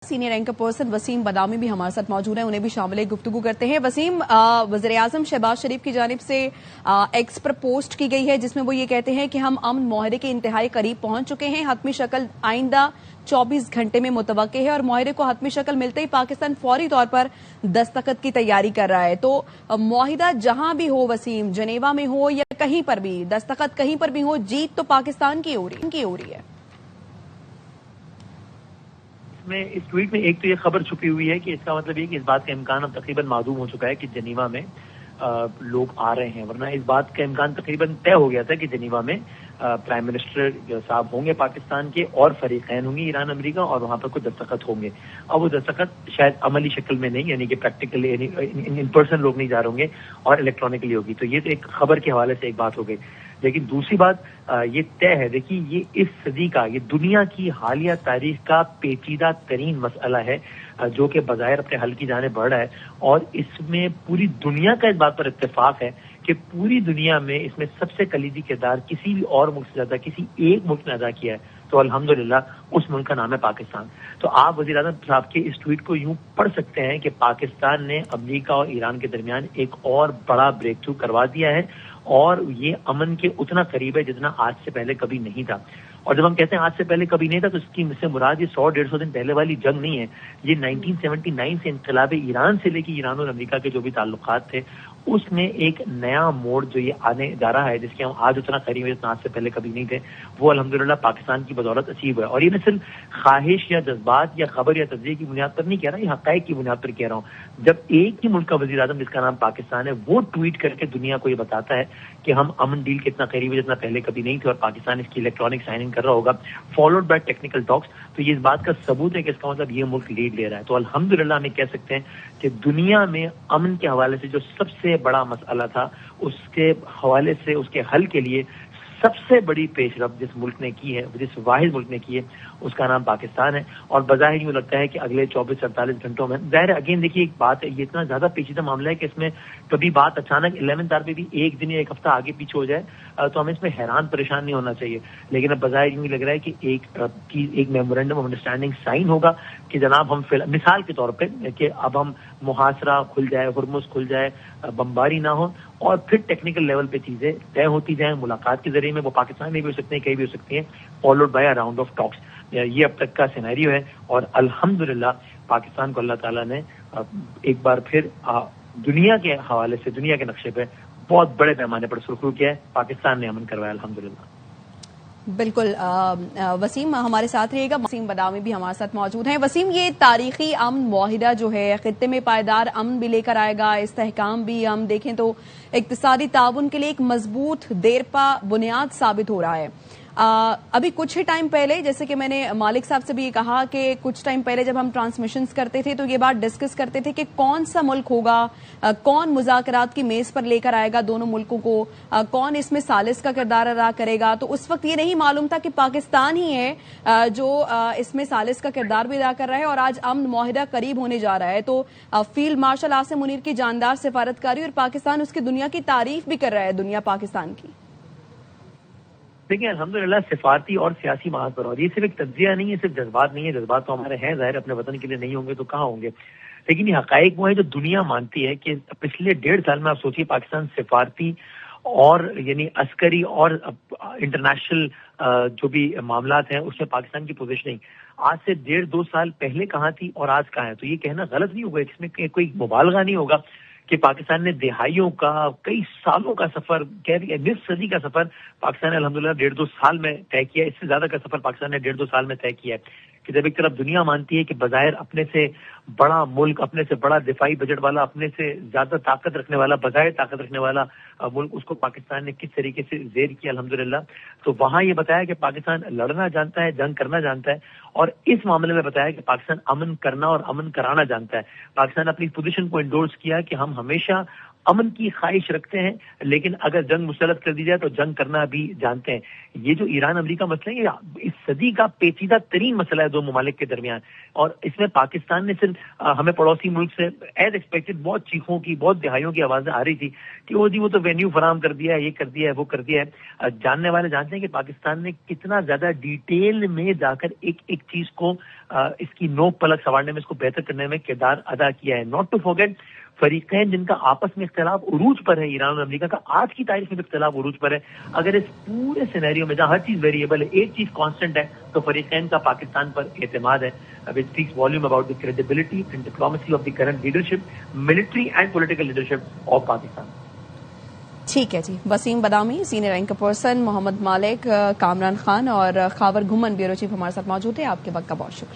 Senior anchor person Wasim बदामी भी हमारे साथ मौजूद हैं, उन्हें भी शामिल गुफ्तगू करते हैं। वसीम, वज़ीर-ए-आज़म शहबाज शरीफ की जानिब से एक्स पर पोस्ट की गई है जिसमें वो ये कहते हैं कि हम अमन मुआहदे के इंतहाई करीब पहुंच चुके हैं। हतमी शक्ल आइंदा 24 घंटे में मुतवक्के है और मुआहदे को हतमी शक्ल मिलते ही पाकिस्तान फौरी तौर पर दस्तखत की तैयारी कर रहा है। तो मुआहिदा जहां भी हो वसीम, जनेवा में हो या कहीं पर भी, दस्तखत कहीं पर भी हो, जीत तो पाकिस्तान की हो रही है। में इस ट्वीट में एक तो ये खबर छुपी हुई है कि इसका मतलब ये कि इस बात का इम्कान अब तकरीबन मालूम हो चुका है कि जनीवा में लोग आ रहे हैं, वरना इस बात का इम्कान तकरीबन तय हो गया था कि जनीवा में प्राइम मिनिस्टर साहब होंगे पाकिस्तान के और फरीकैन होंगे ईरान अमेरिका, और वहां पर कुछ दस्तखत होंगे। अब वो दस्तखत शायद अमली शक्ल में नहीं, यानी कि प्रैक्टिकली इन पर्सन लोग नहीं जा रहे होंगे और इलेक्ट्रॉनिकली होगी। तो ये तो एक खबर के हवाले से एक बात हो गई। लेकिन दूसरी बात ये तय है, देखिए ये इस सदी का, ये दुनिया की हालिया तारीख का पेचीदा तरीन मसला है जो कि बज़ाहिर अपने हल की जाने बढ़ रहा है, और इसमें पूरी दुनिया का इस बात पर इत्तेफाक है कि पूरी दुनिया में इसमें सबसे कलीदी किरदार किसी भी और मुल्क से ज्यादा किसी एक मुल्क ने अदा किया है, तो अल्हम्दुलिल्लाह उस मुल्क का नाम है पाकिस्तान। तो आप वज़ीर-ए-आज़म साहब के इस ट्वीट को यूं पढ़ सकते हैं कि पाकिस्तान ने अमेरिका और ईरान के दरमियान एक और बड़ा ब्रेक थ्रू करवा दिया है, और ये अमन के उतना करीब है जितना आज से पहले कभी नहीं था। और जब हम कहते हैं आज से पहले कभी नहीं था, तो इसकी मुझसे मुराद ये 100-150 दिन पहले वाली जंग नहीं है। ये 1979 से इनकलाब ईरान से लेकर ईरान और अमेरिका के जो भी ताल्लुकात थे, उसमें एक नया मोड़ जो ये आने जा रहा है, जिसके हम आज उतना करीब है जितना आज से पहले कभी नहीं थे, वो अल्हम्दुलिल्लाह पाकिस्तान की बदौलत अचीव है। और ये मैं सिर्फ ख्वाहिश या जज्बात या खबर या तजज़िये की बुनियाद पर नहीं कह रहा, ये हक़ाइक़ की बुनियाद पर कह रहा हूँ। जब एक ही मुल्क का वज़ीर-ए-आज़म जिसका नाम पाकिस्तान है, वो ट्वीट करके दुनिया को ये बताता है कि हम अमन डील के इतना करीब है जितना पहले कभी नहीं थे, और पाकिस्तान इसकी इलेक्ट्रॉनिक साइनिंग कर रहा होगा फॉलोड बाय टेक्निकल टॉक्स, तो ये इस बात का सबूत है कि इसका मतलब ये मुल्क लीड ले रहा है। तो अल्हम्दुलिल्लाह हमें कह सकते हैं कि दुनिया में अमन के हवाले से जो सबसे बड़ा मसला था, उसके हवाले से उसके हल के लिए सबसे बड़ी पेशरफ जिस मुल्क ने की है, जिस वाहिद मुल्क ने की है, उसका नाम पाकिस्तान है। और बज़ाहिर यूँ लगता है कि अगले 24-48 घंटों में, ज़ाहिर अगेन देखिए एक बात है, ये इतना ज्यादा पेचीदा मामला है कि इसमें कभी बात अचानक 11th आवर पे भी एक दिन या एक हफ्ता आगे पीछे हो जाए तो हमें इसमें हैरान परेशान नहीं होना चाहिए। लेकिन अब बज़ाहिर यूँ लग रहा है कि एक मेमोरेंडम ऑफ अंडरस्टैंडिंग साइन होगा कि जनाब हम मिसाल के तौर पर कि अब हम मुहासरा खुल जाए, हुर्मुज़ खुल जाए, बमबारी ना हो, और फिर टेक्निकल लेवल पे चीजें तय होती जाएं मुलाकात के जरिए में, वो पाकिस्तान में भी हो सकते हैं, कहीं भी हो सकती हैं, followed by a round of talks. ये अब तक का सिनेरियो है, और अल्हम्दुलिल्लाह पाकिस्तान को अल्लाह ताला ने एक बार फिर दुनिया के हवाले से, दुनिया के नक्शे पे बहुत बड़े पैमाने पर सुरखरू किया है। पाकिस्तान ने अमन करवाया अल्हम्दुलिल्लाह। बिल्कुल वसीम हमारे साथ रहिएगा। वसीम बदामी भी हमारे साथ मौजूद हैं। वसीम, ये तारीखी अमन मुआहिदा जो है खित्ते में पायदार अमन भी लेकर आएगा, इस्तेहकाम भी, हम देखें तो इक्तिसादी ताउन के लिए एक मजबूत देरपा बुनियाद साबित हो रहा है। अभी कुछ ही टाइम पहले, जैसे कि मैंने मालिक साहब से भी ये कहा कि कुछ टाइम पहले जब हम ट्रांसमिशंस करते थे तो ये बात डिस्कस करते थे कि कौन सा मुल्क होगा, कौन मुज़ाकरात की मेज पर लेकर आएगा दोनों मुल्कों को, कौन इसमें सालिस का किरदार अदा करेगा। तो उस वक्त ये नहीं मालूम था कि पाकिस्तान ही है जो इसमें सालिस का किरदार भी अदा कर रहा है, और आज अमन मुआहिदा करीब होने जा रहा है। तो फील्ड मार्शल आसिम मुनीर की जानदार सिफारतकारी, और पाकिस्तान उसकी दुनिया की तारीफ भी कर रहा है, दुनिया पाकिस्तान की। देखिए अल्हम्दुलिल्लाह सिफारती और सियासी महाज पर, और ये सिर्फ एक तज्जिया नहीं है, सिर्फ जज्बात नहीं है, जज्बात तो हमारे हैं, जाहिर अपने वतन के लिए नहीं होंगे तो कहाँ होंगे, लेकिन ये हकाइक वो है जो दुनिया मानती है कि पिछले 1.5 साल में आप सोचिए पाकिस्तान सिफारती और यानी अस्करी और इंटरनेशनल जो भी मामलात हैं उसमें पाकिस्तान की पोजीशन नहीं आज से 1.5-2 साल पहले कहाँ थी और आज कहाँ है। तो ये कहना गलत नहीं होगा, इसमें कोई मुबालगा नहीं होगा कि पाकिस्तान ने दिहाइयों का, कई सालों का सफर, कह रही है निस्फ सदी का सफर पाकिस्तान ने अल्हम्दुलिल्लाह 1.5-2 साल में तय किया। इससे ज्यादा का सफर पाकिस्तान ने 1.5-2 साल में तय किया है कि जब एक तरफ दुनिया मानती है कि बज़ाहिर अपने से बड़ा मुल्क, अपने से बड़ा दिफाई बजट वाला, अपने से ज्यादा ताकत रखने वाला, बज़ाहिर ताकत रखने वाला मुल्क, उसको पाकिस्तान ने किस तरीके से जेर किया अल्हम्दुलिल्लाह। तो वहां ये बताया कि पाकिस्तान लड़ना जानता है, जंग करना जानता है, और इस मामले में बताया कि पाकिस्तान अमन करना और अमन कराना जानता है। पाकिस्तान ने अपनी पोजीशन को इंडोर्स किया कि हम हमेशा امن کی خواہش رکھتے ہیں، لیکن اگر جنگ مسلط کر دی جائے تو جنگ کرنا بھی جانتے ہیں۔ یہ جو ایران امریکہ مسئلہ ہے یہ اس صدی کا پیچیدہ ترین مسئلہ ہے دو ممالک کے درمیان، اور اس میں پاکستان نے صرف ہمیں پڑوسی ملک سے ایز ایکسپیکٹڈ بہت چیخوں کی، بہت دہائیوں کی آوازیں آ رہی تھی کہ وہ جی وہ تو وینیو فراہم کر دیا ہے، یہ کر دیا ہے، وہ کر دیا ہے۔ جاننے والے جانتے ہیں کہ پاکستان نے کتنا زیادہ ڈیٹیل میں جا کر ایک ایک چیز کو اس کی نوک پلک سنوارنے میں، اس کو بہتر کرنے میں کردار ادا کیا ہے۔ ناٹ ٹو فارگیٹ، فریقین جن کا آپس میں اختلاف عروج پر ہے، ایران اور امریکہ کا آج کی تاریخ میں بھی اختلاف عروج پر ہے، اگر اس پورے سینیریو میں جہاں ہر چیز ویریبل ہے ایک چیز کانسٹنٹ ہے تو فریقین کا پاکستان پر اعتماد ہے، which speaks volume about the credibility and diplomacy of the current leadership, military and political leadership of Pakistan. ٹھیک ہے جی، Wasim Badami senior anchor person, محمد مالک، کامران خان اور خاور گھمن بیورو چیف ہمارے ساتھ موجود ہیں۔ آپ کے وقت کا بہت شکریہ۔